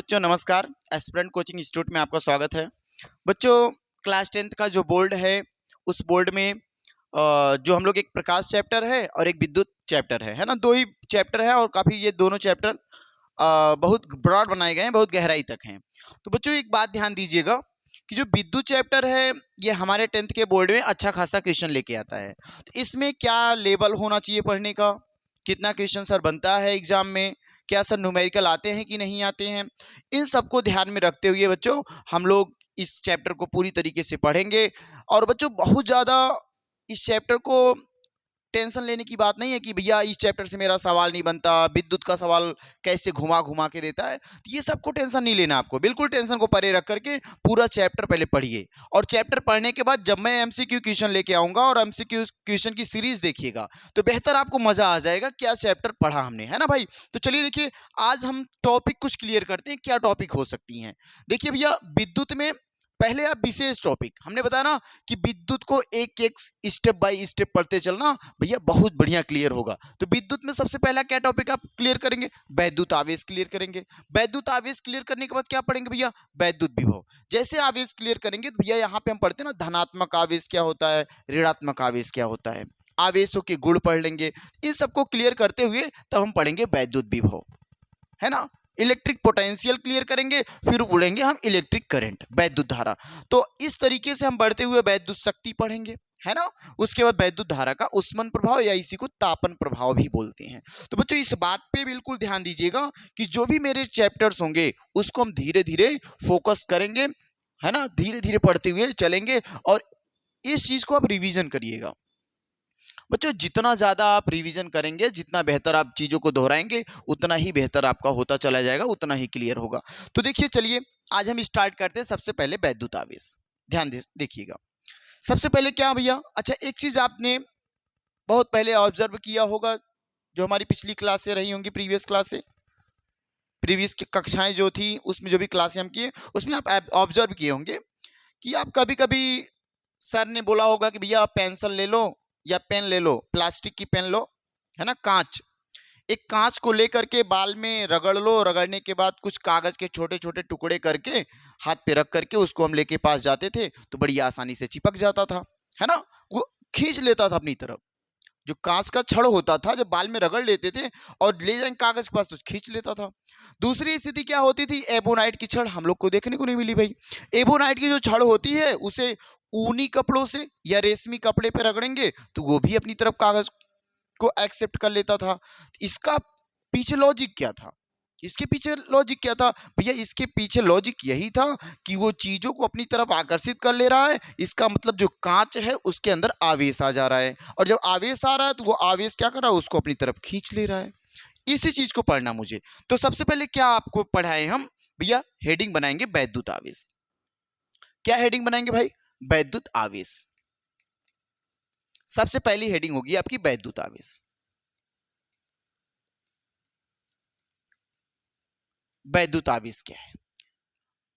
बच्चों नमस्कार। Aspirant coaching institute में आपका स्वागत है। बच्चों क्लास 10th का जो बोर्ड है उस बोर्ड में जो हम लोग एक प्रकाश चैप्टर है और एक विद्युत चैप्टर है ना। दो ही चैप्टर है और काफ़ी ये दोनों चैप्टर बहुत ब्रॉड बनाए गए हैं, बहुत गहराई तक हैं। तो बच्चों एक बात ध्यान दीजिएगा कि जो विद्युत चैप्टर है ये हमारे 10th के बोर्ड में अच्छा खासा क्वेश्चन लेके आता है। तो इसमें क्या लेवल होना चाहिए पढ़ने का, कितना क्वेश्चन सर बनता है एग्जाम में, क्या सर न्यूमेरिकल आते हैं कि नहीं आते हैं, इन सबको ध्यान में रखते हुए बच्चों हम लोग इस चैप्टर को पूरी तरीके से पढ़ेंगे। और बच्चों बहुत ज़्यादा इस चैप्टर को टेंशन लेने की बात नहीं है कि भैया इस चैप्टर से मेरा सवाल नहीं बनता, विद्युत का सवाल कैसे घुमा घुमा के देता है। तो ये सबको टेंशन नहीं लेना, आपको बिल्कुल टेंशन को परे रख करके पूरा चैप्टर पहले पढ़िए। और चैप्टर पढ़ने के बाद जब मैं एमसीक्यू क्वेश्चन लेके आऊंगा और एमसीक्यू क्वेश्चन की सीरीज देखिएगा तो बेहतर आपको मजा आ जाएगा क्या चैप्टर पढ़ा हमने, है ना भाई। तो चलिए देखिए आज हम टॉपिक कुछ क्लियर करते हैं, क्या टॉपिक हो सकती हैं। देखिए भैया विद्युत में पहले आप विशेष टॉपिक हमने बताया ना कि विद्युत को एक एक स्टेप बाय स्टेप पढ़ते चलना भैया, बहुत बढ़िया क्लियर होगा। तो विद्युत में सबसे पहला क्या टॉपिक आप क्लियर करेंगे, वैद्युत आवेश क्लियर करेंगे। वैद्युत आवेश क्लियर करने के बाद क्या पढ़ेंगे भैया, वैद्युत विभव। जैसे आवेश क्लियर करेंगे तो भैया यहाँ पे हम पढ़ते हैं ना धनात्मक आवेश क्या होता है, ऋणात्मक आवेश क्या होता है, आवेशों के गुण पढ़ लेंगे। इन सबको क्लियर करते हुए तब हम पढ़ेंगे वैद्युत विभव, है ना। इलेक्ट्रिक पोटेंशियल क्लियर करेंगे, फिर पढ़ेंगे हम इलेक्ट्रिक करंट, वैद्युत धारा। तो इस तरीके से हम बढ़ते हुए वैद्युत शक्ति पढ़ेंगे, है ना। उसके बाद वैद्युत धारा का उष्मन प्रभाव या इसी को तापन प्रभाव भी बोलते हैं। तो बच्चों इस बात पे बिल्कुल ध्यान दीजिएगा कि जो भी मेरे चैप्टर्स होंगे उसको हम धीरे धीरे फोकस करेंगे, है ना, धीरे धीरे पढ़ते हुए चलेंगे। और इस चीज को आप रिवीजन करिएगा बच्चों, जितना ज्यादा आप रिवीजन करेंगे, जितना बेहतर आप चीजों को दोहराएंगे, उतना ही बेहतर आपका होता चला जाएगा, उतना ही क्लियर होगा। तो देखिए चलिए आज हम स्टार्ट करते हैं सबसे पहले वैद्युत आवेश। ध्यान देखिएगा सबसे पहले क्या भैया, अच्छा एक चीज आपने बहुत पहले ऑब्जर्व किया होगा, जो हमारी पिछली क्लास से रही होंगी, प्रीवियस क्लास से, प्रीवियस की कक्षाएं जो थी उसमें जो भी क्लासें हम किए उसमें आप ऑब्जर्व किए होंगे कि आप कभी कभी सर ने बोला होगा कि भैया आप पेंसिल ले लो या पेन ले लो, प्लास्टिक की पेन लो, है ना, कांच, एक कांच को लेकर के बाल में रगड़ लो, रगड़ने के बाद कुछ कागज के छोटे छोटे टुकड़े करके हाथ पे रख करके उसको हम लेके पास जाते थे तो बड़ी आसानी से चिपक जाता था, है ना। वो खींच लेता था अपनी तरफ, जो कांच का छड़ होता था जब बाल में रगड़ लेते थे और ले जाएंगे कागज के पास तो खींच लेता था। दूसरी स्थिति क्या होती थी, एबोनाइट की छड़ हम लोग को देखने को नहीं मिली भाई। एबोनाइट की जो छड़ होती है उसे ऊनी कपड़ों से या रेशमी कपड़े पे रगड़ेंगे तो वो भी अपनी तरफ कागज को एक्सेप्ट कर लेता था। इसका पीछे लॉजिक क्या था, इसके पीछे लॉजिक क्या था भैया, इसके पीछे लॉजिक यही था कि वो चीजों को अपनी तरफ आकर्षित कर ले रहा है, इसका मतलब जो कांच है उसके अंदर आवेश आ जा रहा है, और जब आवेश आ रहा है तो वो आवेश क्या कर रहा है, उसको अपनी तरफ खींच ले रहा है। इसी चीज को पढ़ना मुझे। तो सबसे पहले क्या आपको पढ़ाए हम भैया, हेडिंग बनाएंगे वैद्युत आवेश। क्या हेडिंग बनाएंगे भाई, वैद्युत आवेश। सबसे पहली हेडिंग होगी आपकी वैद्युत आवेश। वैद्युत आवेश क्या है,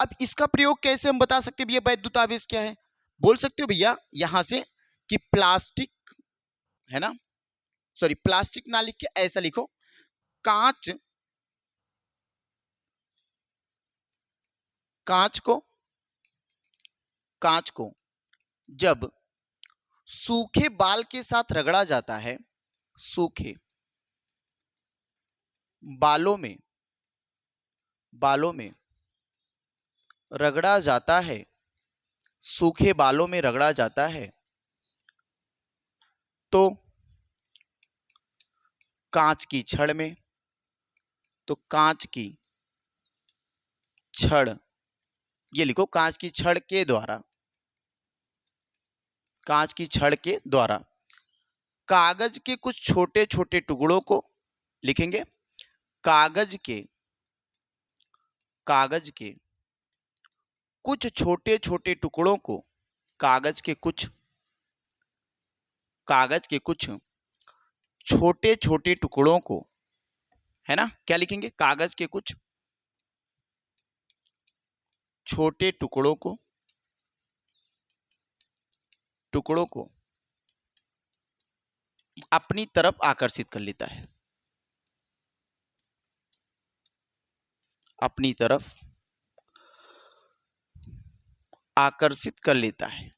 अब इसका प्रयोग कैसे हम बता सकते हैं भैया वैद्युत आवेश क्या है। बोल सकते हो भैया यहां से कि प्लास्टिक, है ना, सॉरी प्लास्टिक ना लिख के ऐसा लिखो, कांच, कांच को, कांच को जब सूखे बाल के साथ रगड़ा जाता है, सूखे बालों में, बालों में रगड़ा जाता है, सूखे बालों में रगड़ा जाता है तो कांच की छड़ में, तो कांच की छड़, ये लिखो कांच की छड़ के द्वारा, कांच की छड़ के द्वारा कागज के कुछ छोटे छोटे टुकड़ों को लिखेंगे, कागज के, कागज के कुछ छोटे छोटे टुकड़ों को, कागज के कुछ, कागज के कुछ छोटे छोटे टुकड़ों को, है ना, क्या लिखेंगे, कागज के कुछ छोटे टुकड़ों को, टुकड़ों को अपनी तरफ आकर्षित कर लेता है, अपनी तरफ आकर्षित कर लेता है,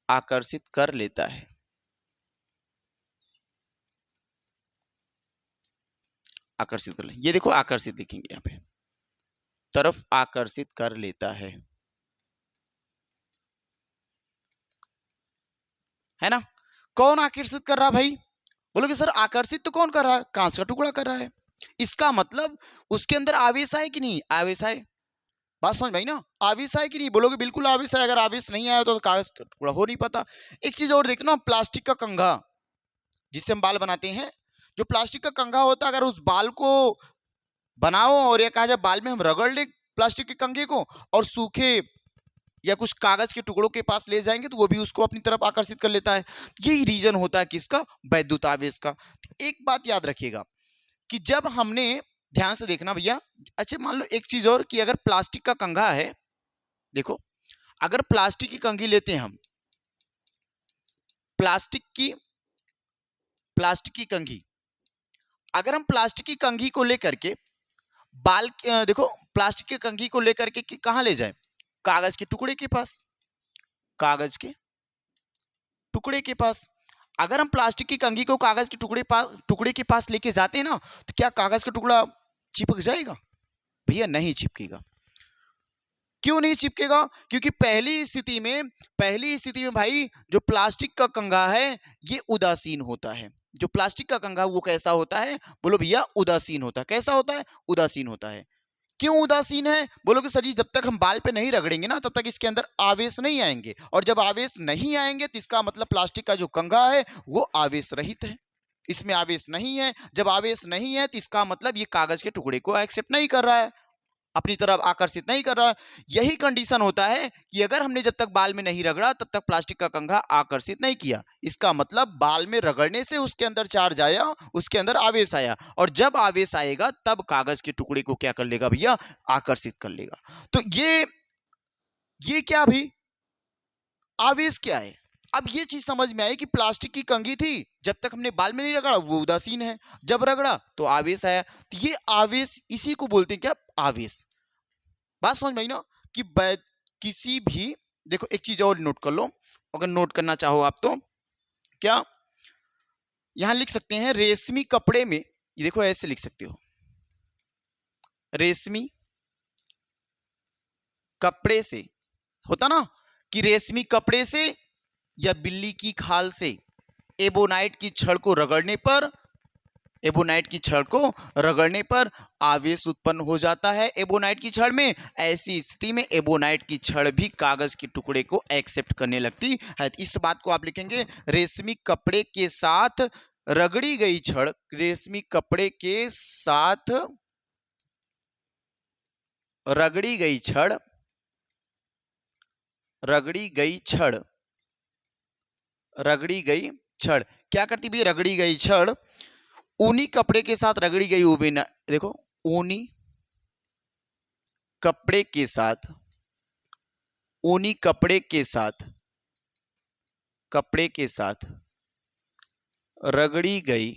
आकर्षित कर लेता है। आकर्षित कर ले, ये देखो आकर्षित लिखेंगे यहाँ पे, तरफ आकर्षित कर लेता है ना। कौन आकर्षित कर रहा भाई? बोलोगे सर आकर्षित तो कौन कर रहा है? कांच का टुकड़ा कर रहा है। इसका मतलब उसके अंदर आवेश है कि नहीं? आवेश है। बात समझ भाई ना, आवेश है कि नहीं? बोलोगे बिल्कुल आवेश है, अगर आवेश नहीं आया तो कागज का टुकड़ा हो नहीं पाता। एक चीज और देखना, प्लास्टिक का कंघा जिससे हम बाल बनाते हैं, जो प्लास्टिक का कंघा होता है, अगर उस बाल को बनाओ और ये कहा जाए बाल में हम रगड़ ले प्लास्टिक के कंघे को और सूखे या कुछ कागज के टुकड़ों के पास ले जाएंगे तो वो भी उसको अपनी तरफ आकर्षित कर लेता है। यही रीजन होता है किसका? वैद्युत आवेश का। एक बात याद रखिएगा कि जब हमने, ध्यान से देखना भैया, अच्छा मान लो एक चीज और कि अगर प्लास्टिक का कंघा है, देखो अगर प्लास्टिक की कंघी लेते हैं हम, प्लास्टिक की कंघी, अगर हम प्लास्टिक की कंघी को लेकर के बाल, देखो प्लास्टिक की कंघी को लेकर के कहां ले जाए? कागज के टुकड़े के पास, कागज के टुकड़े के पास। अगर हम प्लास्टिक की कंघी को कागज के टुकड़े के पास लेके जाते हैं ना, तो क्या कागज का टुकड़ा चिपक जाएगा? भैया नहीं चिपकेगा। क्यों नहीं चिपकेगा? क्योंकि पहली स्थिति में भाई जो प्लास्टिक का कंघा है ये उदासीन होता है। जो प्लास्टिक का कंघा वो कैसा होता है? बोलो भैया उदासीन होता है। कैसा होता है? उदासीन होता है। क्यों उदासीन है? बोलोगे सर जी जब तक हम बाल पे नहीं रगड़ेंगे ना तब तक इसके अंदर आवेश नहीं आएंगे, और जब आवेश नहीं आएंगे तो इसका मतलब प्लास्टिक का जो कंघा है वो आवेश रहित है, इसमें आवेश नहीं है। जब आवेश नहीं है तो इसका मतलब ये कागज के टुकड़े को एक्सेप्ट नहीं कर रहा है, अपनी तरफ आकर्षित नहीं कर रहा है। यही कंडीशन होता है कि अगर हमने जब तक बाल में नहीं रगड़ा तब तक प्लास्टिक का कंघा आकर्षित नहीं किया, इसका मतलब बाल में रगड़ने से उसके अंदर चार्ज आया, उसके अंदर आवेश आया, और जब आवेश आएगा तब कागज के टुकड़े को क्या कर लेगा भैया? आकर्षित कर लेगा। तो ये क्या भी आवेश क्या है? अब ये चीज समझ में आई कि प्लास्टिक की कंघी थी, जब तक हमने बाल में नहीं रगड़ा वो उदासीन है, जब रगड़ा तो आवेश आया। तो ये आवेश, इसी को बोलते हैं क्या? आवेश। बात समझ में आई ना कि किसी भी, देखो एक चीज और नोट कर लो, अगर नोट करना चाहो आप तो क्या यहां लिख सकते हैं, रेशमी कपड़े में, ये देखो ऐसे लिख सकते हो, रेशमी कपड़े से, होता ना कि रेशमी कपड़े से या बिल्ली की खाल से एबोनाइट की छड़ को रगड़ने पर, एबोनाइट की छड़ को रगड़ने पर आवेश उत्पन्न हो जाता है एबोनाइट की छड़ में। ऐसी स्थिति में एबोनाइट की छड़ भी कागज के टुकड़े को एक्सेप्ट करने लगती है। इस बात को आप लिखेंगे, रेशमी कपड़े के साथ रगड़ी गई छड़, रेशमी कपड़े के साथ रगड़ी गई छड़, रगड़ी गई छड़, रगड़ी गई छड़ क्या करती भी? रगड़ी गई छड़ ऊनी कपड़े के साथ रगड़ी गई उबेना, देखो ऊनी कपड़े के साथ, ऊनी कपड़े के साथ, कपड़े के साथ रगड़ी गई,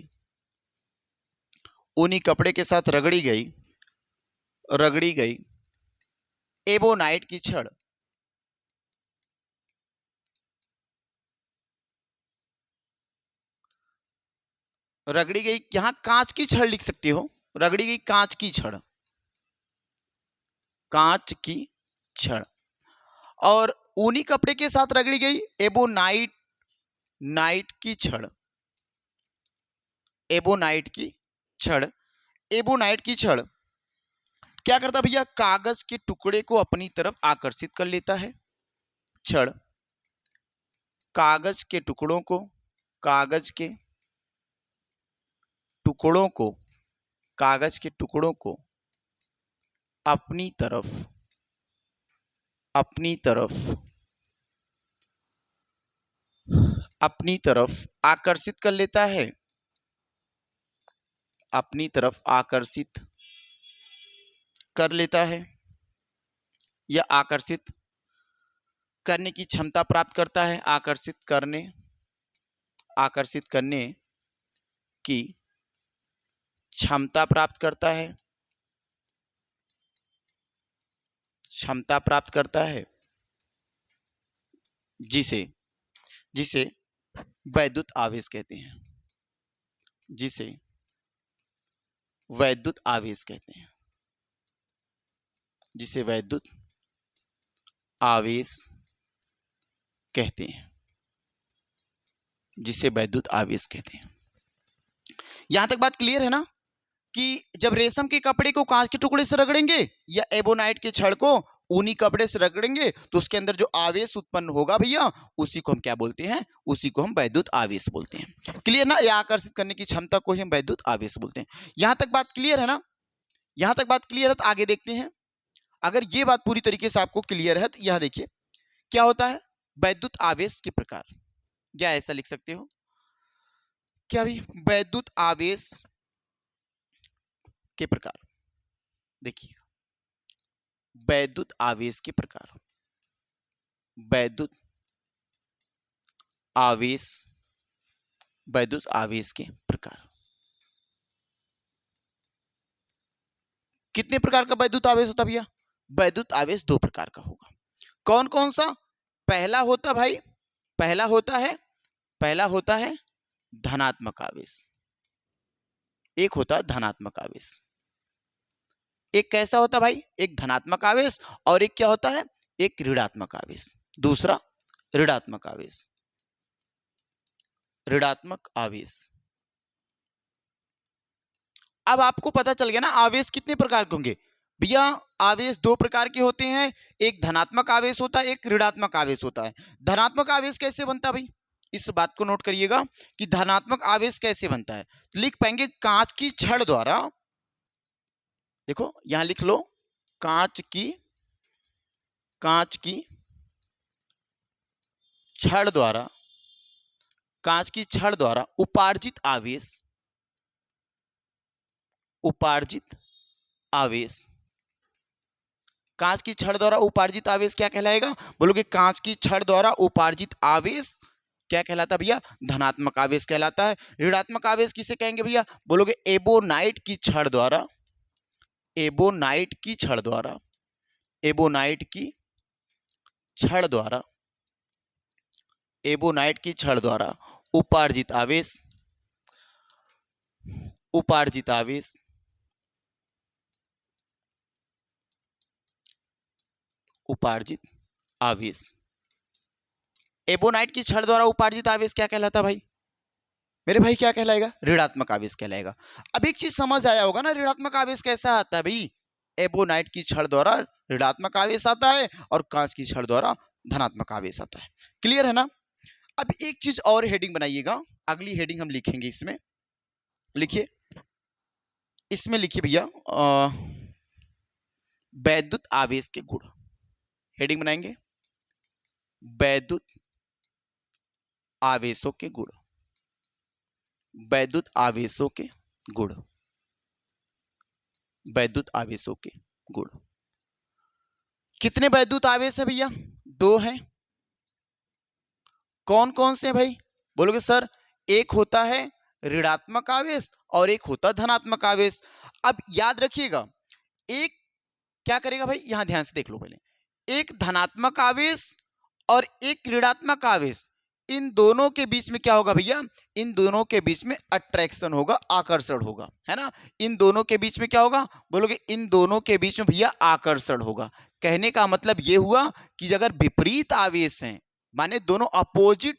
ऊनी कपड़े के साथ रगड़ी गई, रगड़ी गई एबोनाइट की छड़, रगड़ी गई, यहां कांच की छड़ लिख सकते हो, रगड़ी गई कांच की छड़, कांच की छड़, और ऊनी कपड़े के साथ रगड़ी गई एबोनाइट, नाइट की छड़, एबोनाइट की छड़, एबोनाइट की छड़ क्या करता भैया? कागज के टुकड़े को अपनी तरफ आकर्षित कर लेता है। छड़ कागज के टुकड़ों को, कागज के टुकड़ों को, कागज के टुकड़ों को अपनी तरफ, अपनी तरफ, अपनी तरफ आकर्षित कर लेता है, अपनी तरफ आकर्षित कर लेता है, या आकर्षित करने की क्षमता प्राप्त करता है, आकर्षित करने, आकर्षित करने की क्षमता प्राप्त करता है, क्षमता प्राप्त करता है, जिसे जिसे वैद्युत आवेश कहते हैं, जिसे वैद्युत आवेश कहते हैं, जिसे वैद्युत आवेश कहते हैं, जिसे वैद्युत आवेश कहते हैं। यहां तक बात क्लियर है ना कि जब रेशम के कपड़े को कांच के टुकड़े से रगड़ेंगे या एबोनाइट के छड़ को ऊनी कपड़े से रगड़ेंगे तो उसके अंदर जो आवेश उत्पन्न होगा भैया, उसी को हम क्या बोलते हैं, उसी को हम वैद्युत आवेश बोलते हैं। क्लियर ना, या आकर्षित करने की क्षमता को हम वैद्युत आवेश बोलते हैं। यहां तक बात क्लियर है ना, यहां तक बात क्लियर है तो आगे देखते हैं। अगर ये बात पूरी तरीके से आपको क्लियर है तो यहां देखिए क्या होता है, वैद्युत आवेश के प्रकार, या ऐसा लिख सकते हो क्या भी, वैद्युत आवेश के प्रकार। देखिए वैद्युत आवेश के प्रकार, वैद्युत आवेश, वैद्युत आवेश के प्रकार। कितने प्रकार का वैद्युत आवेश होता भैया, वैद्युत आवेश दो प्रकार का होगा। कौन कौन सा, पहला होता भाई, पहला होता है धनात्मक आवेश, एक होता है धनात्मक आवेश। एक कैसा होता भाई, एक धनात्मक आवेश, और एक क्या होता है, एक ऋणात्मक आवेश, दूसरा ऋणात्मक आवेश, ऋणात्मक आवेश। अब आपको पता चल गया ना आवेश कितने प्रकार के होंगे भैया, आवेश दो प्रकार के होते हैं, एक धनात्मक आवेश होता है, एक ऋणात्मक आवेश होता है। धनात्मक आवेश कैसे बनता है भाई, इस बात को नोट करिएगा कि धनात्मक आवेश कैसे बनता है। लिख पाएंगे कांच की छड़ द्वारा, देखो यहां लिख लो, कांच की छड़ द्वारा, कांच की छड़ द्वारा उपार्जित आवेश, उपार्जित आवेश, कांच की छड़ द्वारा उपार्जित आवेश क्या कहलाएगा, बोलोगे कांच की छड़ द्वारा उपार्जित आवेश क्या कहलाता है भैया, धनात्मक आवेश कहलाता है। ऋणात्मक आवेश किसे कहेंगे भैया, बोलोगे एबोनाइट की छड़ द्वारा, एबोनाइट की छड़ द्वारा, एबोनाइट की छड़ द्वारा, एबोनाइट की छड़ द्वारा उपार्जित आवेश, उपार्जित आवेश, उपार्जित आवेश। एबोनाइट की छड़ द्वारा उपार्जित आवेश क्या कहलाता भाई, मेरे भाई क्या कहलाएगा, ऋणात्मक आवेश कहलाएगा। अब एक चीज समझ आया होगा ना, ऋणात्मक आवेश कैसा आता है भाई, एबोनाइट की छड़ द्वारा ऋणात्मक आवेश आता है और कांच की छड़ द्वारा धनात्मक आवेश आता है। क्लियर है ना। अब एक चीज और हेडिंग बनाइएगा, अगली हेडिंग हम लिखेंगे इसमें, लिखिए इसमें लिखिए भैया वैद्युत आवेश के गुण, हेडिंग बनाएंगे वैद्युत आवेशों के गुण, वैद्युत आवेशों के गुण, वैद्युत आवेशों के गुण। कितने वैद्युत आवेश है भैया, दो हैं। कौन कौन से भाई, बोलोगे सर एक होता है ऋणात्मक आवेश और एक होता धनात्मक आवेश। अब याद रखिएगा एक क्या करेगा भाई, यहां ध्यान से देख लो पहले, एक धनात्मक आवेश और एक ऋणात्मक आवेश, इन दोनों के बीच में क्या होगा भैया, इन दोनों के बीच में अट्रैक्शन होगा, आकर्षण होगा, है ना। इन दोनों के बीच में क्या होगा, बोलोगे इन दोनों के बीच में भैया आकर्षण होगा। कहने का मतलब ये हुआ कि अगर विपरीत आवेश हैं, माने दोनों अपोजिट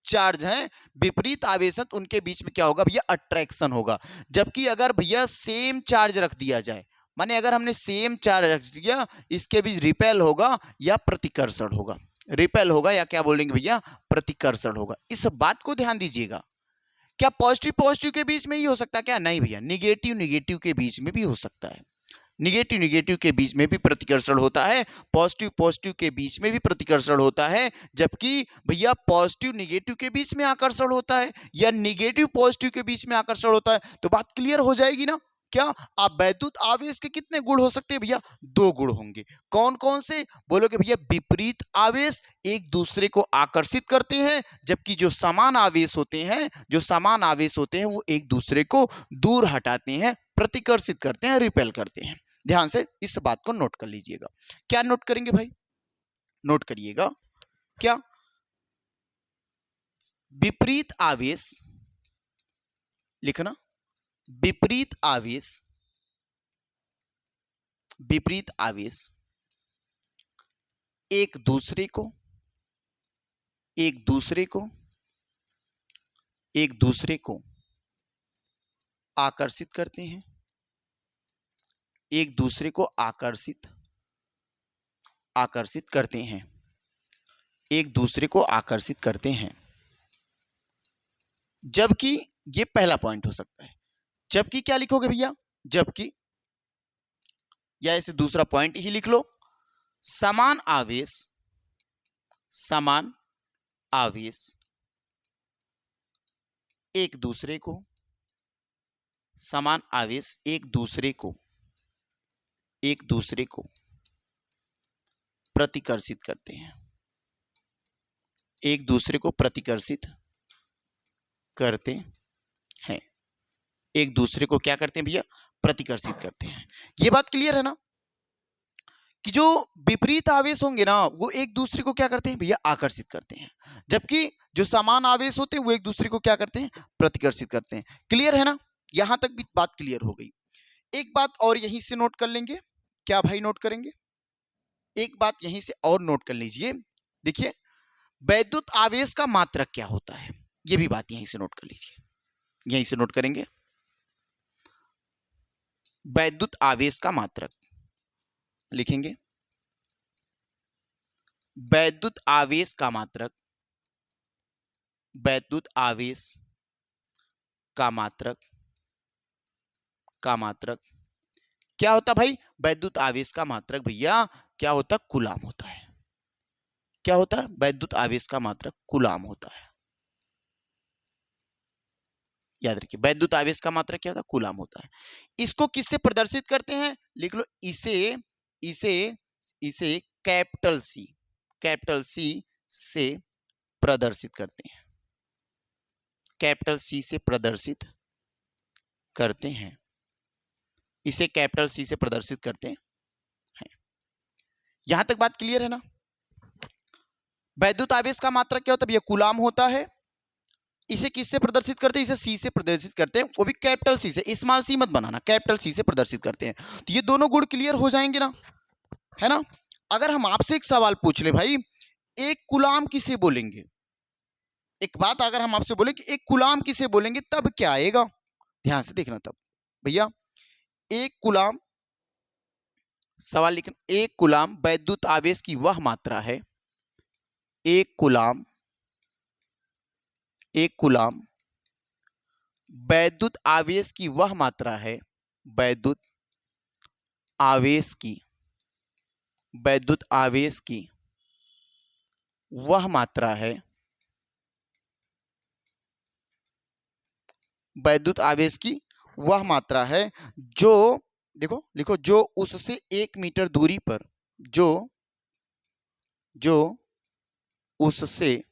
चार्ज हैं, विपरीत आवेश हैं, तो उनके बीच में क्या होगा भैया, अट्रैक्शन होगा। जबकि अगर भैया सेम चार्ज रख दिया जाए, माने अगर हमने सेम चार्ज रख दिया, इसके बीच रिपेल होगा या प्रतिकर्षण होगा, रिपेल होगा या क्या बोलेंगे भैया, प्रतिकर्षण होगा। इस बात को ध्यान दीजिएगा। क्या पॉजिटिव पॉजिटिव के बीच में ही हो सकता है क्या, नहीं भैया, निगेटिव निगेटिव के बीच में भी हो सकता है, निगेटिव निगेटिव के बीच में भी प्रतिकर्षण होता है, पॉजिटिव पॉजिटिव के बीच में भी प्रतिकर्षण होता है। जबकि भैया पॉजिटिव निगेटिव के बीच में आकर्षण होता है या निगेटिव पॉजिटिव के बीच में आकर्षण होता है, तो बात क्लियर हो जाएगी ना। क्या आप वैद्युत आवेश के कितने गुण हो सकते हैं भैया? 2 गुण होंगे। कौन कौन से? बोलोगे भैया विपरीत आवेश एक दूसरे को आकर्षित करते हैं, जबकि जो समान आवेश होते हैं वो एक दूसरे को दूर हटाते हैं, प्रतिकर्षित करते हैं, रिपेल करते हैं। ध्यान से इस बात को नोट कर लीजिएगा। क्या नोट करेंगे भाई? नोट करिएगा क्या? विपरीत आवेश लिखना, विपरीत आवेश एक दूसरे को आकर्षित करते हैं, एक दूसरे को आकर्षित करते हैं, एक दूसरे को आकर्षित करते हैं। जबकि ये पहला पॉइंट हो सकता है। जबकि क्या लिखोगे भैया? जबकि, या ऐसे दूसरा पॉइंट ही लिख लो, समान आवेश एक दूसरे को, समान आवेश एक दूसरे को प्रतिकर्षित करते हैं, एक दूसरे को प्रतिकर्षित करते हैं, एक दूसरे को क्या करते हैं भैया? प्रतिकर्षित करते हैं। ये बात क्लियर है ना कि जो विपरीत आवेश होंगे ना वो एक दूसरे को क्या करते हैं भैया? आकर्षित करते हैं, जबकि जो समान आवेश होते हैं वो एक दूसरे को क्या करते हैं? प्रतिकर्षित करते हैं। क्लियर है ना? यहां तक भी बात क्लियर हो गई। एक बात और यहीं से नोट कर लेंगे। क्या भाई नोट करेंगे? एक बात यहीं से और नोट कर लीजिए। देखिए, वैद्युत आवेश का मात्रक क्या होता है, ये भी बात यहीं से नोट कर लीजिए। यहीं से नोट करेंगे, वैद्युत आवेश का मात्रक लिखेंगे, वैद्युत आवेश का मात्रक, वैद्युत आवेश का मात्रक क्या होता भाई? वैद्युत आवेश का मात्रक भैया क्या होता? कूलाम होता है। क्या होता है? वैद्युत आवेश का मात्रक कूलाम होता है। याद रखिए, वैद्युत आवेश का मात्रक क्या होता है? कूलाम होता है। इसको किससे प्रदर्शित करते हैं? लिख लो, इसे कैपिटल सी से प्रदर्शित करते हैं, कैपिटल सी से प्रदर्शित करते हैं, इसे कैपिटल सी से प्रदर्शित करते हैं। यहां तक बात क्लियर है ना? वैद्युत आवेश का मात्रक क्या होता है भैया? कूलाम होता है। इसे किससे प्रदर्शित करते हैं? इसे सी से प्रदर्शित करते हैं, वो भी कैपिटल सी से, स्मॉल सी मत बनाना, कैपिटल सी से प्रदर्शित करते हैं। तो ये दोनों गुण क्लियर हो जाएंगे ना, है ना? अगर हम आपसे एक सवाल पूछ ले भाई, एक कूलाम किसे बोलेंगे? एक बात अगर हम आपसे बोले कि एक कूलाम किसे बोलेंगे, तब क्या आएगा? ध्यान से देखना। तब भैया एक कूलाम, सवाल लिखना, एक कूलाम वैद्युत आवेश की वह मात्रा है, एक कूलाम वैद्युत आवेश की वह मात्रा है, वैद्युत आवेश की वह मात्रा है, वैद्युत आवेश की वह मात्रा है जो, देखो लिखो, जो उससे 1 मीटर दूरी पर, जो उससे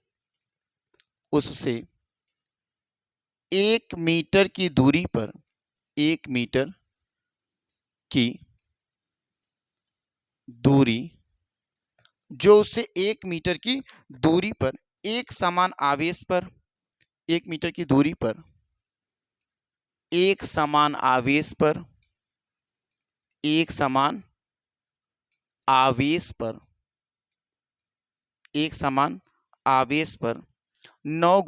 1 मीटर की दूरी पर, 1 मीटर की दूरी, जो उससे 1 मीटर की दूरी पर एक समान आवेश पर, 1 मीटर की दूरी पर एक समान आवेश पर, एक समान आवेश पर, एक समान आवेश पर 9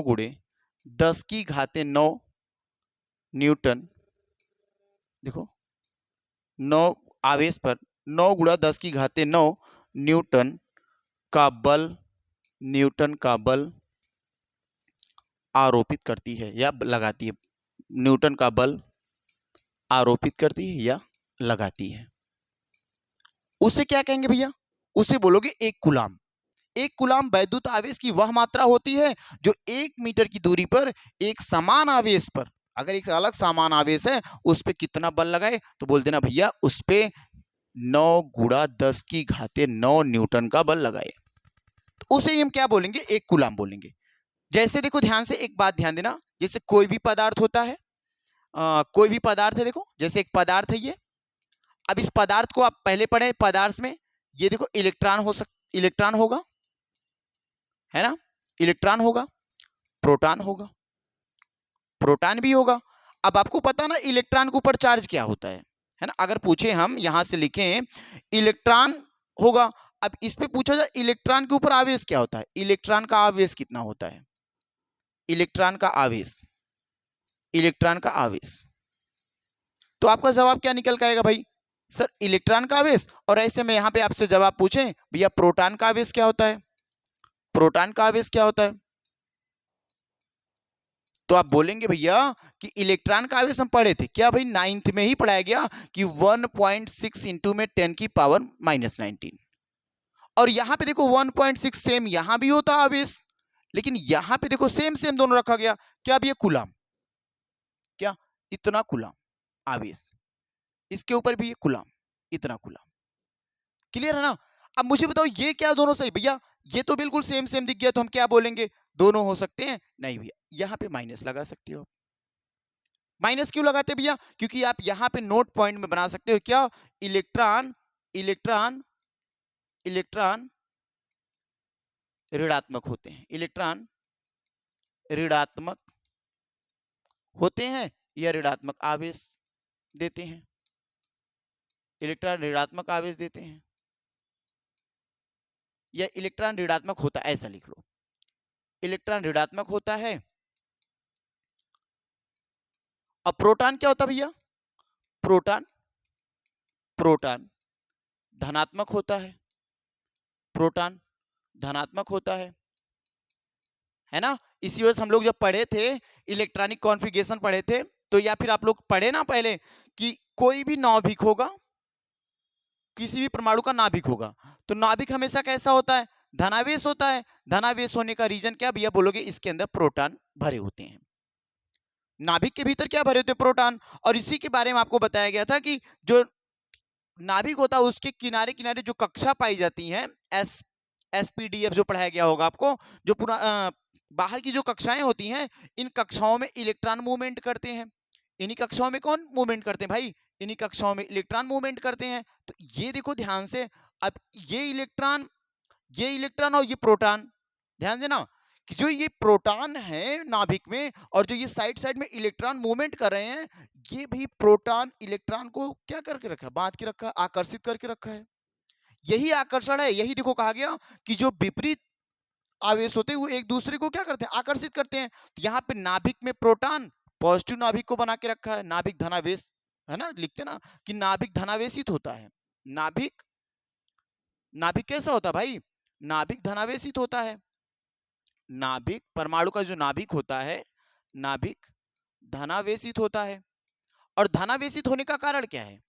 गुणे 10 की घाते 9 न्यूटन, देखो 9 आवेश पर 9 गुणा 10 की घाते 9 न्यूटन का बल आरोपित करती है या लगाती है, न्यूटन का बल आरोपित करती है या लगाती है। उसे क्या कहेंगे भैया? उसे बोलोगे एक कूलाम। एक कूलाम वैद्युत आवेश की वह मात्रा होती है जो 1 मीटर की दूरी पर एक समान आवेश पर अगर एक अलग समान आवेश है उस पे कितना बल लगाए, तो बोल देना भैया उस पे 9 गुणा 10 की घाते 9 न्यूटन का बल लगाए, तो उसे हम क्या बोलेंगे, 1 कूलाम बोलेंगे। जैसे देखो ध्यान से एक बात ध्यान देना, जैसे कोई भी पदार्थ होता है, कोई भी पदार्थ है, देखो जैसे एक पदार्थ है ये। अब इस पदार्थ को आप पहले पढ़े पदार्थ में, ये देखो इलेक्ट्रॉन होगा, है ना, इलेक्ट्रॉन होगा, प्रोटॉन होगा, प्रोटॉन भी होगा। अब आपको पता ना इलेक्ट्रॉन के ऊपर चार्ज क्या होता है ना। अगर पूछे हम यहां से लिखें इलेक्ट्रॉन होगा, अब इस पे पूछा जाए इलेक्ट्रॉन के ऊपर आवेश क्या होता है, इलेक्ट्रॉन का आवेश कितना होता है, इलेक्ट्रॉन का आवेश, इलेक्ट्रॉन का आवेश, तो आपका जवाब क्या निकल के आएगा भाई, सर इलेक्ट्रॉन का आवेश। और ऐसे में यहां पे आपसे जवाब पूछें भैया प्रोटॉन का आवेश क्या होता है, प्रोटॉन का आवेश क्या होता है, तो आप बोलेंगे भैया कि इलेक्ट्रॉन का आवेश हम पढ़े थे क्या भाई, 9th में ही पढ़ाया गया कि 1.6 इंटू में 10 की पावर -19। और यहां पे देखो 1.6 सेम यहां भी होता आवेश, लेकिन यहां पे देखो सेम सेम दोनों रखा गया, क्या अब ये कूलाम, क्या इतना कूलाम आवेश, इसके ऊपर भी ये कूलाम, इतना कूलाम, क्लियर है ना। अब मुझे बताओ ये क्या दोनों सही, भैया ये तो बिल्कुल सेम सेम दिख गया, तो हम क्या बोलेंगे, दोनों हो सकते हैं, नहीं भैया यहां पे माइनस लगा सकते हो। माइनस क्यों लगाते भैया, क्योंकि आप यहां पे नोट पॉइंट में बना सकते हो क्या, इलेक्ट्रॉन, इलेक्ट्रॉन, इलेक्ट्रॉन ऋणात्मक होते हैं, इलेक्ट्रॉन ऋणात्मक होते हैं या ऋणात्मक आवेश देते हैं, इलेक्ट्रॉन ऋणात्मक आवेश देते हैं या इलेक्ट्रॉन ऋणात्मक होता है, ऐसा लिख लो, इलेक्ट्रॉन ऋणात्मक होता है। अब प्रोटॉन क्या होता है भैया, प्रोटॉन, प्रोटॉन धनात्मक होता है, प्रोटॉन धनात्मक होता है ना। इसी वजह से हम लोग जब पढ़े थे इलेक्ट्रॉनिक कॉन्फ़िगरेशन पढ़े थे, तो या फिर आप लोग पढ़े ना पहले कि कोई भी नाभिक होगा, किसी भी परमाणु का नाभिक होगा, तो नाभिक हमेशा कैसा होता है, धनावेश होता है। धनावेश होने का रीजन क्या भैया बोलोगे, इसके अंदर प्रोटॉन भरे होते हैं, नाभिक के भीतर क्या भरे होते हैं, प्रोटॉन। और इसी के बारे में आपको बताया गया था कि जो नाभिक होता है उसके किनारे किनारे जो कक्षा पाई जाती हैं, एसपीडीएफ जो पढ़ाया गया होगा आपको, जो बाहर की जो कक्षाएं होती हैं, इन कक्षाओं में इलेक्ट्रॉन मूवमेंट करते हैं। इन्हीं कक्षाओं में कौन मूवमेंट करते हैं भाई, इन्हीं कक्षाओं में इलेक्ट्रॉन मूवमेंट करते हैं। तो ये देखो ध्यान से, अब ये इलेक्ट्रॉन, ये इलेक्ट्रॉन और ये प्रोटॉन, ध्यान देना कि जो ये प्रोटॉन है नाभिक में और जो ये साइड साइड में इलेक्ट्रॉन मूवमेंट कर रहे हैं, ये भी प्रोटॉन इलेक्ट्रॉन को क्या करके रखा है, बांध के रखा है, आकर्षित करके रखा है। यही आकर्षण है, यही देखो कहा गया कि जो विपरीत आवेश होते हैं वो एक दूसरे को क्या करते हैं, आकर्षित करते हैं। तो यहाँ पे नाभिक में प्रोटॉन पॉजिटिव नाभिक को बना के रखा है, नाभिक धनावेश, है ना, लिखते ना कि नाभिक धनावेशित होता है, नाभिक, नाभिक कैसा होता है भाई, नाभिक धनावेशित होता है। नाभिक परमाणु का जो नाभिक होता है, नाभिक धनावेशित होता है। और धनावेशित होने का कारण क्या है,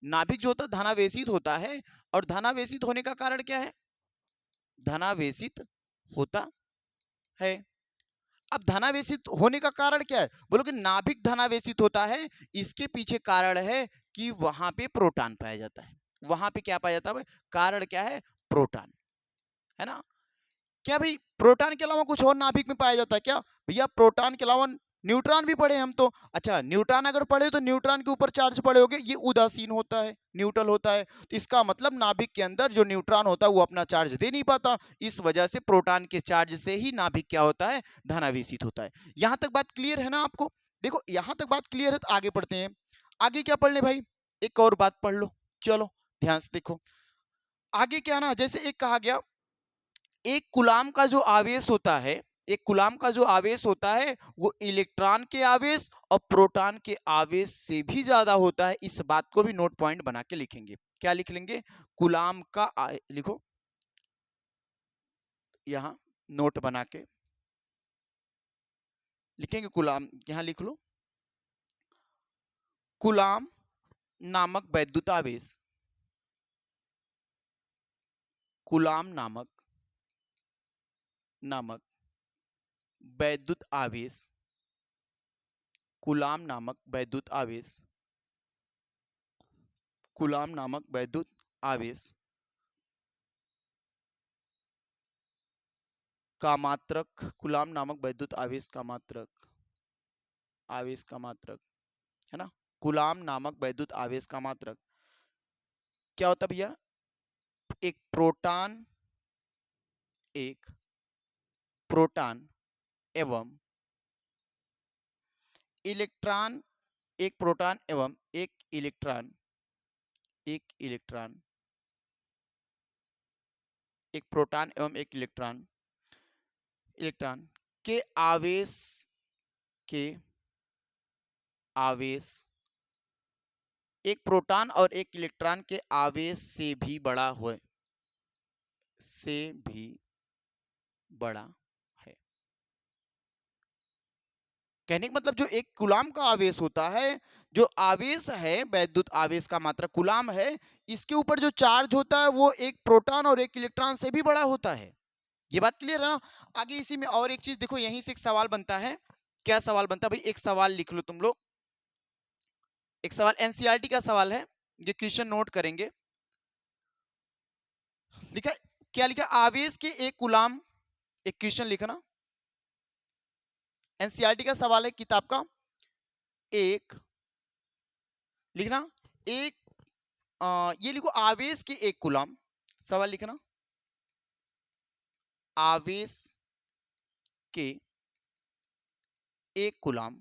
नाभिक जो होता है धनावेशित होता है, और धनावेशित होने का कारण क्या है, धनावेशित होता है। अब धनावेशित होने का कारण क्या है, बोलो कि नाभिक धनावेशित होता है, इसके पीछे कारण है कि वहां पे प्रोटॉन पाया जाता है, वहां पे क्या पाया जाता है, कारण क्या है, प्रोटॉन, है ना। क्या भाई प्रोटॉन के अलावा कुछ और नाभिक में पाया जाता है क्या, भैया प्रोटॉन के अलावा न्यूट्रॉन भी पढ़े हम तो। अच्छा न्यूट्रॉन अगर पढ़े तो न्यूट्रॉन के ऊपर चार्ज पड़े होंगे, ये उदासीन होता है, न्यूट्रल होता है, तो इसका मतलब नाभिक के अंदर जो न्यूट्रॉन होता है वो अपना चार्ज दे नहीं पाता, इस वजह से प्रोटॉन के चार्ज से ही नाभिक क्या होता है, धनावेशित होता है। यहां तक बात क्लियर है ना आपको, देखो यहां तक बात क्लियर है, तो आगे पढ़ते हैं। आगे क्या पढ़ ले भाई, एक और बात पढ़ लो, चलो ध्यान से देखो आगे क्या ना, जैसे एक कहा गया एक कूलाम का जो आवेश होता है, एक कूलाम का जो आवेश होता है वो इलेक्ट्रॉन के आवेश और प्रोटॉन के आवेश से भी ज्यादा होता है। इस बात को भी नोट पॉइंट बना के लिखेंगे, क्या लिख लेंगे, कूलाम का लिखो यहां, नोट बना के लिखेंगे, कूलाम यहां लिख लो, कूलाम नामक वैद्युत आवेश, कूलाम नामक नामक वैद्युत आवेश कूलाम नामक वैद्युत आवेश, कूलाम नामक वैद्युत आवेश का मात्रक, कूलाम नामक वैद्युत आवेश का मात्रक, आवेश का मात्रक, है ना, कूलाम नामक वैद्युत आवेश का मात्रक क्या होता है भैया? एक प्रोटॉन, एक प्रोटॉन एवं इलेक्ट्रॉन, एक प्रोटॉन एवं एक इलेक्ट्रॉन, एक इलेक्ट्रॉन, एक प्रोटॉन एवं एक इलेक्ट्रॉन, इलेक्ट्रॉन के आवेश, के आवेश, एक प्रोटॉन और एक इलेक्ट्रॉन के आवेश से भी बड़ा हो, से भी बड़ा है। कहने का मतलब जो एक कूलाम का आवेश होता है, जो आवेश है वैद्युत आवेश का मात्रक कूलाम है, इसके ऊपर जो चार्ज होता है वो एक प्रोटॉन और एक इलेक्ट्रॉन से भी बड़ा होता है। ये बात क्लियर है ना? आगे इसी में और एक चीज देखो, यहीं से एक सवाल बनता है। क्या सवाल बनता है भाई? एक सवाल लिख लो तुम लोग, एक सवाल एनसीईआरटी का सवाल है, ये क्वेश्चन नोट करेंगे। लिखा, क्या लिखा? आवेश के एक कूलाम, एक क्वेश्चन लिखना, एनसीईआरटी का सवाल है किताब का, एक लिखना, एक ये लिखो आवेश के एक कूलाम, सवाल लिखना, आवेश के एक कूलाम,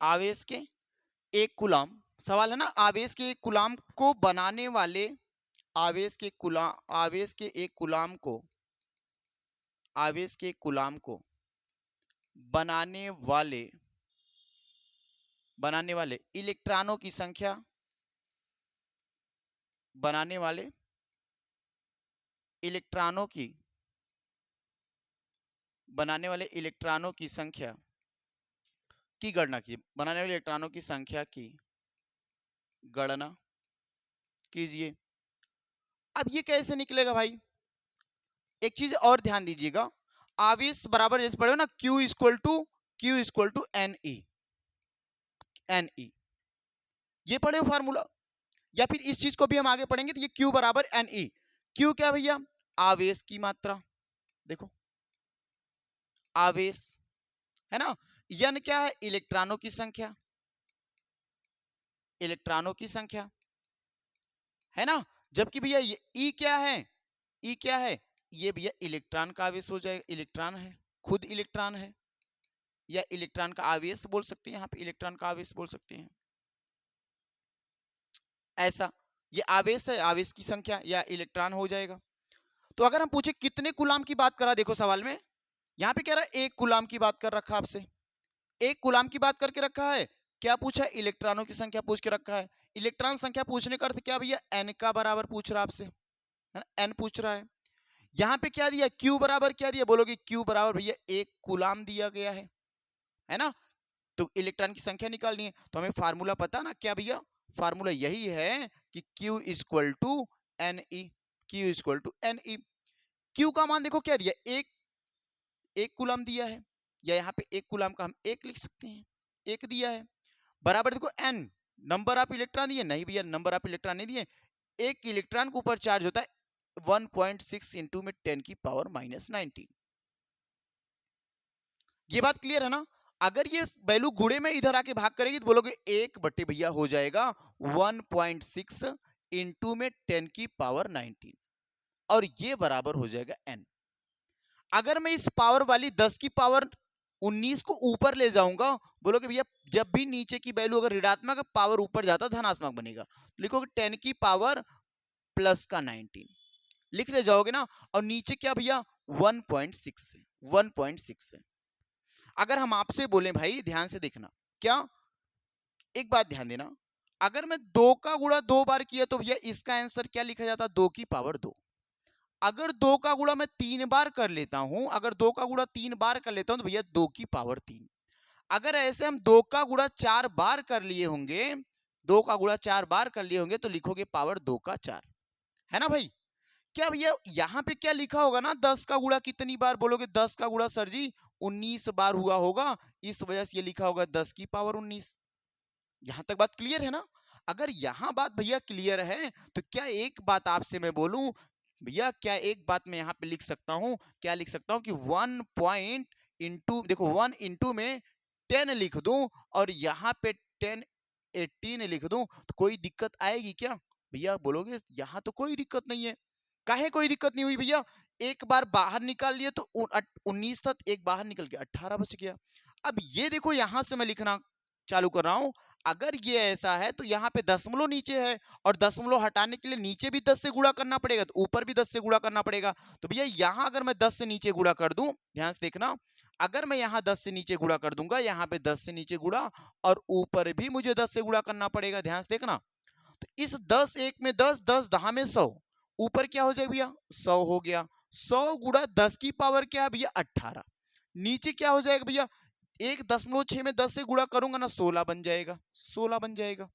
आवेश के एक कूलाम, सवाल है ना, आवेश के एक कूलाम को बनाने वाले, आवेश के कूलाम, आवेश के एक कूलाम को, आवेश के कूलाम को बनाने वाले, बनाने वाले इलेक्ट्रॉनों की संख्या, बनाने वाले इलेक्ट्रॉनों की, बनाने वाले इलेक्ट्रॉनों की संख्या की गणना कीजिए, बनाने वाले इलेक्ट्रॉनों की संख्या की गणना कीजिए। अब ये कैसे निकलेगा भाई? एक चीज और ध्यान दीजिएगा, आवेश बराबर जैसे पढ़े हो ना, Q equal to n e, n e, ये पढ़े हो फार्मूला, या फिर इस चीज को भी हम आगे पढ़ेंगे तो ये Q बराबर एन ई। Q क्या भैया? आवेश की मात्रा, देखो आवेश, है ना, N क्या है? इलेक्ट्रॉनों की संख्या, इलेक्ट्रॉनों की संख्या, है ना, जबकि भैया ये E क्या है? E क्या है? ये भैया इलेक्ट्रॉन का आवेश हो जाएगा, इलेक्ट्रॉन है, खुद इलेक्ट्रॉन है, या इलेक्ट्रॉन का आवेश बोल सकते हैं, यहाँ पे इलेक्ट्रॉन का आवेश बोल सकते हैं, ऐसा ये आवेश है, आवेश की संख्या या इलेक्ट्रॉन हो जाएगा। तो अगर हम पूछे कितने कूलाम की बात करा, देखो सवाल में यहाँ पे कह रहा है एक कूलाम की बात कर रखा आपसे, एक कूलाम की बात करके रखा है, क्या पूछा? इलेक्ट्रॉनों की संख्या पूछ के रखा है। इलेक्ट्रॉन संख्या पूछने का अर्थ क्या भैया? एन का बराबर पूछ रहा है आपसे, है ना, एन पूछ रहा है। यहाँ पे क्या दिया? क्यू बराबर क्या दिया? बोलोगे क्यू बराबर भैया एक कूलाम दिया गया है ना, तो इलेक्ट्रॉन की संख्या निकालनी है, तो हमें फार्मूला पता ना क्या भैया? फार्मूला यही है कि Q equal to n e, Q equal to n e. Q का मान देखो क्या दिया? एक कूलाम दिया है, या यहाँ पे एक कूलाम का हम एक लिख सकते हैं, एक दिया है, बराबर देखो n, नंबर ऑफ इलेक्ट्रॉन दिए नहीं भैया, नंबर ऑफ इलेक्ट्रॉन नहीं दिए, एक इलेक्ट्रॉन के ऊपर चार्ज होता है 1.6 इंटू में 10 की पावर -19। ये बात क्लियर है ना? अगर ये वैल्यू गुणे में इधर आके भाग करेगी तो बोलोगे एक बटे भैया हो जाएगा 1.6 इंटू में 10 की पावर 19, और ये बराबर हो जाएगा n। अगर मैं इस पावर वाली 10 की पावर 19 को ऊपर ले जाऊंगा, बोलोगे भैया जब भी नीचे की वैल्यू अगर ऋणात्मक पावर ऊपर जाता धनात्मक बनेगा, लिखोगे 10 की पावर प्लस का 19 लिख ले जाओगे ना, और नीचे क्या भैया 1.6 है, 1.6 है। अगर हम आपसे बोलें भाई ध्यान से देखना, क्या एक बात ध्यान देना, अगर मैं 2 का गुणा 2 बार किया तो भैया इसका आंसर क्या लिखा जाता? 2 की पावर 2। अगर 2 का गुणा मैं 3 बार कर लेता हूं, अगर 2 का गुणा 3 बार कर लेता हूं तो भैया 2 की पावर 3। अगर ऐसे हम 2 का गुणा 4 बार कर लिए होंगे, 2 का गुणा 4 बार कर लिए होंगे तो लिखोगे पावर 2 का 4, है ना भाई? क्या भैया यहाँ पे क्या लिखा होगा ना, 10 का गुणा कितनी बार बोलोगे, 10 का गुणा सर जी 19 बार हुआ होगा, इस वजह से ये लिखा होगा 10 की पावर 19। यहां तक बात क्लियर है ना? अगर यहां बात भैया क्लियर है तो क्या एक बात आपसे मैं बोलूं भैया, क्या एक बात मैं यहाँ पे लिख सकता हूं, क्या लिख सकता हूं कि 1 पॉइंट इंटू, देखो 1 इंटू में 10 लिख दूं और यहाँ पे 10 18 लिख दूं तो कोई दिक्कत आएगी क्या? भैया बोलोगे यहाँ तो कोई दिक्कत नहीं है। काहे कोई दिक्कत नहीं हुई भैया? एक बार बाहर निकाल लिए तो 19 था, एक बाहर निकल गया, 18 बच गया। अब ये देखो यहां से मैं लिखना चालू कर रहा हूं, अगर ये ऐसा है तो यहाँ पे दशमलव नीचे है और दशमलव हटाने के लिए नीचे भी 10 से गुणा करना पड़ेगा तो ऊपर भी 10 से गुणा करना पड़ेगा। तो भैया यहां अगर मैं 10 से नीचे गुणा कर दूं, ध्यान से देखना, अगर मैं यहाँ 10 से नीचे गुणा कर दूंगा, यहाँ पे 10 से नीचे गुणा और ऊपर भी मुझे 10 से गुणा करना पड़ेगा, ध्यान से देखना। तो इस 10 एक में 10, 10 दहा में 100, ऊपर क्या हो जाएगा भैया 100 हो गया, 100 गुणा 10 की पावर क्या है भैया 18, नीचे क्या हो जाएगा भैया 1.6 में 10 से गुणा करूंगा ना 16 बन जाएगा, 16 बन जाएगा।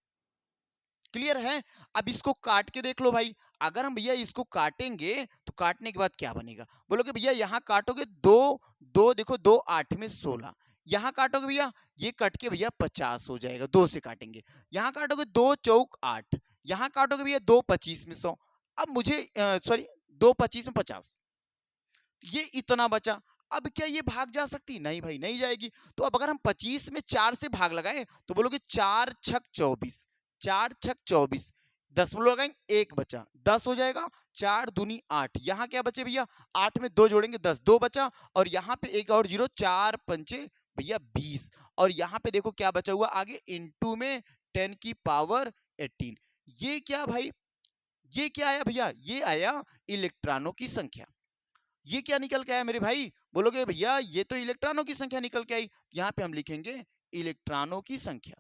क्लियर है? अब इसको काट के देख लो भाई, अगर हम भैया इसको काटेंगे तो काटने के बाद क्या बनेगा, बोलोगे भैया यहां काटोगे दो, दो देखो 2 8 में 16, यहां काटोगे भैया ये कट के भैया 50 हो जाएगा, 2 से काटेंगे, यहां काटोगे 2 चौक 8, यहां काटोगे भैया 2 25 में 100, अब मुझे सॉरी 2 25 में 50, ये इतना बचा। अब क्या ये भाग जा सकती? नहीं भाई नहीं जाएगी। तो अब अगर हम 25 में 4 से भाग लगाएं तो बोलोगे 4 छक 24, 4 छक 24, दशमलव लगाएंगे 1 बचा, 10 हो जाएगा, 4 दूनी 8, यहाँ क्या बचे भैया 8 में 2 जोड़ेंगे 10, 2 बचा और यहाँ पे एक और जीरो, 4 पंचे भैया 20 और यहाँ पे देखो क्या बचा हुआ आगे इनटू में 10 की पावर 18। ये क्या भाई, ये क्या आया भैया, ये आया इलेक्ट्रॉनों की संख्या। ये क्या निकल के आया मेरे भाई, बोलोगे भैया ये तो इलेक्ट्रॉनों की संख्या निकल के आई, यहां पे हम लिखेंगे इलेक्ट्रॉनों की संख्या,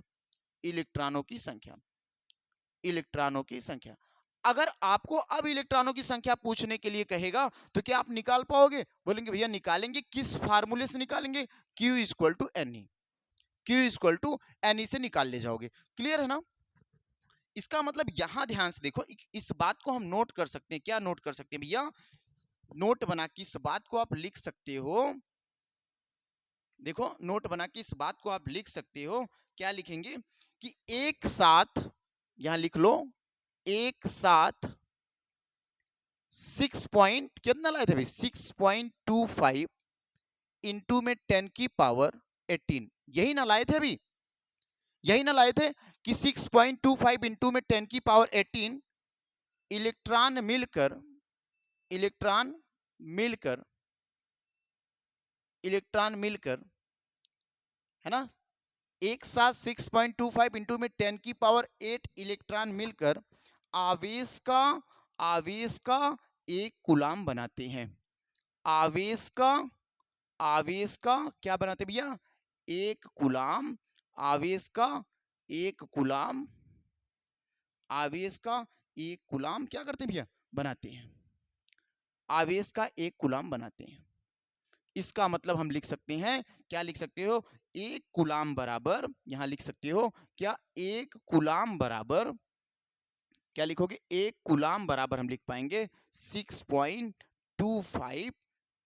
इलेक्ट्रॉनों की संख्या, इलेक्ट्रॉनों की संख्या। अगर आपको अब इलेक्ट्रॉनों की संख्या पूछने के लिए कहेगा तो क्या आप निकाल पाओगे? बोलेंगे भैया निकालेंगे, किस फार्मूले से निकालेंगे, Q equal to n e, Q equal to n e से निकाल ले जाओगे। क्लियर है ना? इसका मतलब यहां ध्यान से देखो, इस बात को हम नोट कर सकते हैं, क्या नोट कर सकते हैं भैया, नोट बना के इस बात को आप लिख सकते हो, देखो नोट बना के इस बात को आप लिख सकते हो, क्या लिखेंगे कि एक साथ, यहां लिख लो, एक साथ 6 पॉइंट कितना लाए थे भाई 6.25 इंटू में 10 की पावर 18, यही ना लाए थे अभी, यही ना लाए थे कि 6.25 इंटू में 10 की पावर 18 इलेक्ट्रॉन मिलकर, इलेक्ट्रॉन मिलकर, इलेक्ट्रॉन मिलकर, है ना, एक साथ 6.25 इंटू में 10 की पावर 8 इलेक्ट्रॉन मिलकर आवेश का, आवेश का एक कूलाम बनाते हैं, आवेश का, आवेश का क्या बनाते भैया एक कूलाम, आवेश का एक कूलाम, आवेश का एक कूलाम क्या करते हैं भैया बनाते हैं, आवेश का एक कूलाम बनाते हैं। इसका मतलब हम लिख सकते हैं, क्या लिख सकते हो, एक कूलाम बराबर, यहां लिख सकते हो क्या, एक कूलाम बराबर, क्या लिखोगे, एक कूलाम बराबर हम लिख पाएंगे 6.25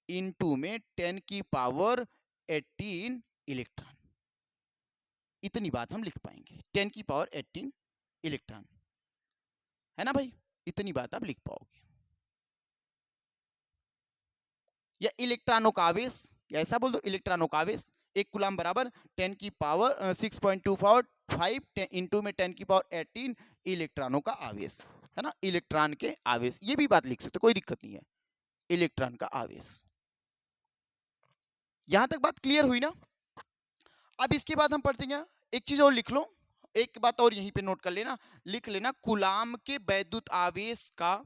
इंटू में 10 की पावर 18 इलेक्ट्रॉन, इतनी बात हम लिख पाएंगे, 10 की पावर 18 इलेक्ट्रॉन, है ना भाई, इतनी बात आप लिख पाओगे। या इलेक्ट्रॉनों का आवेश, या ऐसा बोल दो इलेक्ट्रॉनों का आवेश एक कूलाम बराबर 10 की पावर 6.25 इंटू में 10 की पावर 18 इलेक्ट्रॉनों का आवेश, है ना, इलेक्ट्रॉन के आवेश, ये भी बात लिख सकते, कोई दिक्कत नहीं है, इलेक्ट्रॉन का आवेश। यहां तक बात क्लियर हुई ना? अब इसके बाद हम पढ़ते हैं, एक चीज और लिख लो, एक बात और यहीं पे नोट कर लेना, लिख लेना कूलाम के वैद्युत आवेश का,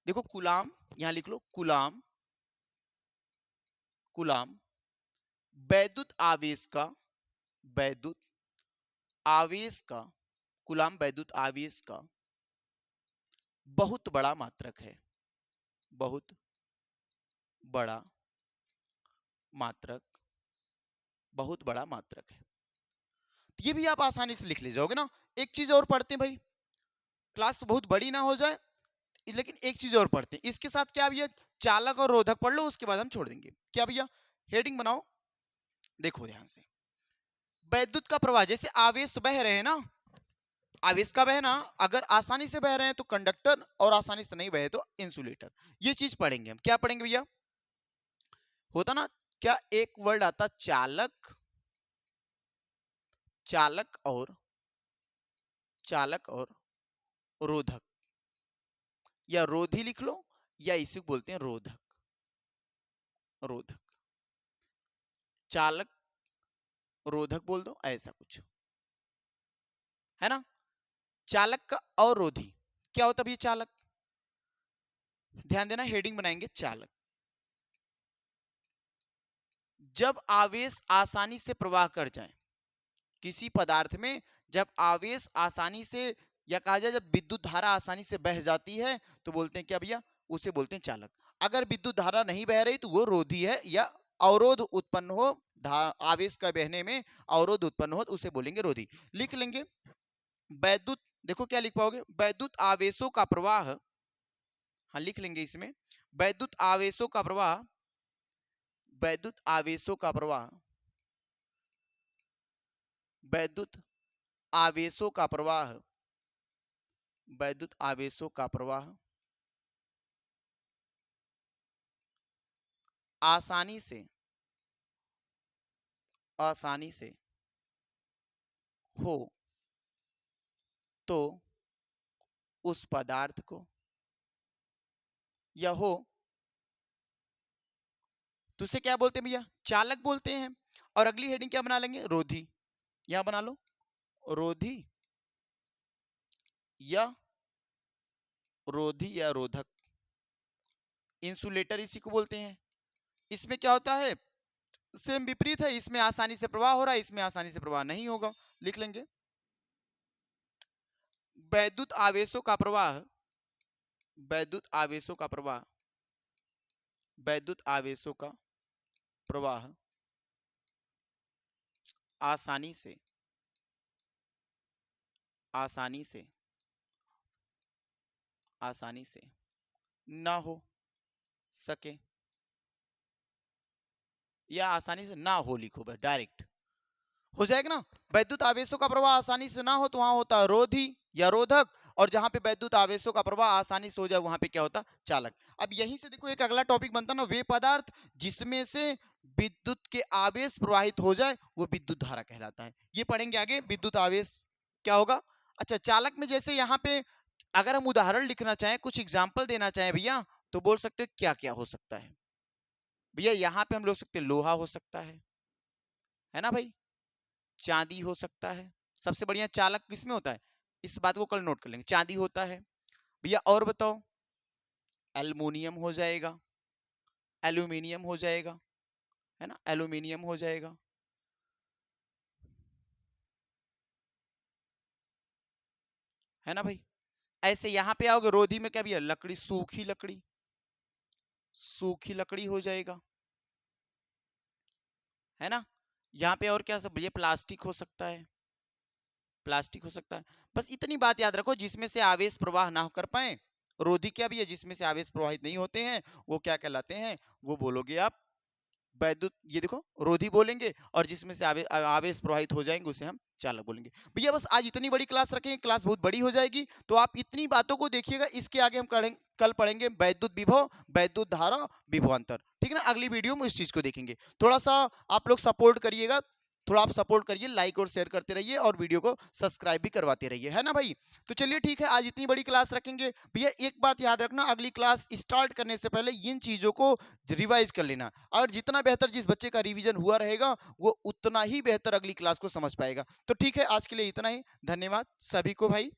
देखो कूलाम, यहां लिख लो कूलाम, कूलाम वैद्युत आवेश का, वैद्युत आवेश का, कूलाम वैद्युत आवेश का बहुत बड़ा मात्रक है, बहुत बड़ा मात्रक, बहुत बड़ा मात्रक है। ये भी आप आसानी से लिख ले जाओगे ना। एक चीज और पढ़ते हैं भाई, क्लास बहुत बड़ी ना हो जाए, लेकिन एक चीज और पढ़ते हैं इसके साथ, क्या भैया चालक और रोधक पढ़ लो, उसके बाद हम छोड़ देंगे। क्या भैया, हेडिंग बनाओ, देखो ध्यान से। वैद्युत का प्रवाह, जैसे आवेश बह रहे हैं ना, आवेश का बहना अगर आसानी से बह रहे हैं तो कंडक्टर, और आसानी से नहीं बहे तो इंसुलेटर। ये चीज पढ़ेंगे हम। क्या पढ़ेंगे भैया, होता ना क्या एक वर्ड आता चालक, चालक और रोधक, या रोधी लिख लो, या इसी को बोलते हैं रोधक। रोधक, चालक, रोधक बोल दो, ऐसा कुछ है ना। चालक का और रोधी क्या होता है भैया, चालक, ध्यान देना, हेडिंग बनाएंगे चालक। जब आवेश आसानी से प्रवाह कर जाए किसी पदार्थ में, जब आवेश आसानी से, या कहा जाए जब विद्युत धारा आसानी से बह जाती है तो बोलते हैं क्या भैया, उसे बोलते हैं चालक। अगर विद्युत धारा नहीं बह रही तो वो रोधी है, या अवरोध उत्पन्न हो, आवेश का बहने में अवरोध उत्पन्न हो, तो उसे बोलेंगे रोधी। लिख लेंगे वैद्युत, देखो क्या लिख पाओगे, वैद्युत आवेशों का प्रवाह, हाँ लिख लेंगे इसमें, वैद्युत आवेशों का प्रवाह, वैद्युत आवेशों का प्रवाह, वैद्युत आवेशों का प्रवाह, वैद्युत आवेशों का प्रवाह आसानी से हो तो उस पदार्थ को, या हो तो उसे क्या बोलते हैं भैया, चालक बोलते हैं। और अगली हेडिंग क्या बना लेंगे, रोधी। यहां बना लो रोधी, या रोधी या रोधक। इंसुलेटर इसी को बोलते हैं। इसमें क्या होता है, सेम विपरीत है, इसमें आसानी से प्रवाह हो रहा है, इसमें आसानी से प्रवाह नहीं होगा। लिख लेंगे वैद्युत आवेशों का प्रवाह, वैद्युत आवेशों का प्रवाह, वैद्युत आवेशों का प्रवाह आसानी से, आसानी से, आसानी से ना हो सके, या आसानी से ना हो, लिखो बस डायरेक्ट हो जाएगा ना। वैद्युत आवेशों का प्रवाह आसानी से ना हो तो वहां होता है रोधी या रोधक, और जहां पे वैद्युत आवेशों का प्रवाह आसानी से हो जाए वहां पे क्या होता, चालक। अब यहीं से देखो एक अगला टॉपिक बनता ना, वे पदार्थ जिसमें से विद्युत के आवेश प्रवाहित हो जाए वो विद्युत धारा कहलाता है। ये पढ़ेंगे आगे, विद्युत आवेश क्या होगा। अच्छा, चालक में जैसे यहाँ पे अगर हम उदाहरण लिखना चाहें, कुछ एग्जाम्पल देना चाहें भैया, तो बोल सकते हो क्या क्या हो सकता है भैया। यहाँ पे हम लोग सकते लोहा हो सकता है ना भाई, चांदी हो सकता है। सबसे बढ़िया चालक किसमें होता है, इस बात को कल नोट कर लेंगे, चांदी होता है भैया। और बताओ, एल्युमिनियम हो जाएगा, एल्यूमिनियम हो जाएगा, है ना, एल्यूमिनियम हो जाएगा, है ना भाई। ऐसे यहां पे आओगे रोधी में क्या भैया, लकड़ी, सूखी लकड़ी, सूखी लकड़ी हो जाएगा, है ना। यहाँ पे और क्या सब भैया, प्लास्टिक हो सकता है, प्लास्टिक हो सकता है। बस इतनी बात याद रखो, जिसमें से आवेश प्रवाह ना कर पाए, रोधी क्या भी है, जिसमें से आवेश प्रवाहित नहीं होते हैं, वो क्या कहलाते हैं, वो बोलोगे आप वैद्युत, ये देखो रोधी बोलेंगे, और जिसमें से आवेश प्रवाहित हो जाएंगे उसे हम चालक बोलेंगे। भैया बस आज इतनी बड़ी क्लास रखेंगे, क्लास बहुत बड़ी हो जाएगी, तो आप इतनी बातों को देखिएगा। इसके आगे हम कल पढ़ेंगे वैद्युत विभव, वैद्युत धारा, विभवांतर, ठीक है ना। अगली वीडियो में इस चीज को देखेंगे। थोड़ा सा आप लोग सपोर्ट करिएगा, थोड़ा आप सपोर्ट करिए, लाइक और शेयर करते रहिए, और वीडियो को सब्सक्राइब भी करवाते रहिए, है ना भाई। तो चलिए ठीक है, आज इतनी बड़ी क्लास रखेंगे भैया। एक बात याद रखना, अगली क्लास स्टार्ट करने से पहले इन चीजों को रिवाइज कर लेना, और जितना बेहतर जिस बच्चे का रिवीजन हुआ रहेगा वो उतना ही बेहतर अगली क्लास को समझ पाएगा। तो ठीक है, आज के लिए इतना ही, धन्यवाद सभी को भाई।